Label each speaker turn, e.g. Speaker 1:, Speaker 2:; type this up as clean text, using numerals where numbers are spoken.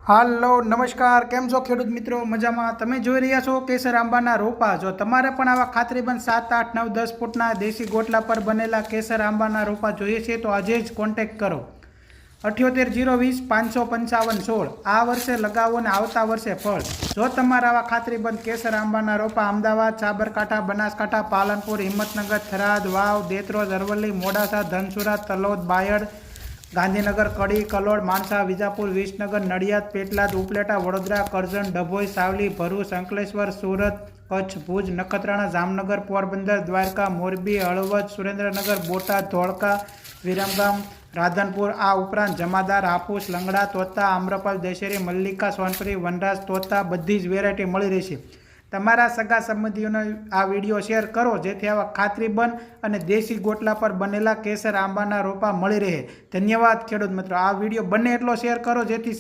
Speaker 1: હાલો નમસ્કાર, કેમ છો ખેડૂત મિત્રો? મજામાં? તમે જોઈ રહ્યા છો કેસર આંબાના રોપા. જો તમારે પણ આવા ખાતરીબંધ 7, 8, 9, 10 ફૂટના દેશી ગોટલા પર બનેલા કેસર આંબાના રોપા જોઈએ છે તો આજે જ કોન્ટેક્ટ કરો 78 020 555 16. આ વર્ષે લગાવો ને આવતા વર્ષે ફળ. જો તમારા આવા ખાતરીબંધ કેસર આંબાના રોપા અમદાવાદ, સાબરકાંઠા, બનાસકાંઠા, પાલનપુર, હિંમતનગર, થરાદ, વાવ, દેત્રોજ, અરવલ્લી, મોડાસા, ધનસુરા, તલોદ, બાયડ, ગાંધીનગર, કડી, કલોડ, માણસા, વિજાપુર, વિસનગર, નડિયાદ, પેટલાદ, ઉપલેટા, વડોદરા, કરજણ, ડભોઈ, સાવલી, ભરૂચ, અંકલેશ્વર, સુરત, કચ્છ, ભુજ, નખત્રાણા, જામનગર, પોરબંદર, દ્વારકા, મોરબી, હળવદ, સુરેન્દ્રનગર, બોટાદ, ધોળકા, વિરમગામ, રાધનપુર, આ ઉપરાંત જમાદાર, હાપુસ, લંગડા, તોતા, આમ્રપાલ, દશેરી, મલ્લિકા, સોનપરી, વનરાજ, તોતા બધી જ વેરાયટી મળી રહેશે. તમારા સગા સંબંધીઓને આ વિડીયો શેર કરો જેથી આવા ખાતરીબંધ અને દેશી ગોટલા પર બનેલા કેસર આંબાના રોપા મળી રહે. ધન્યવાદ ખેડૂત મિત્રો. આ વિડીયો બને એટલો શેર કરો જેથી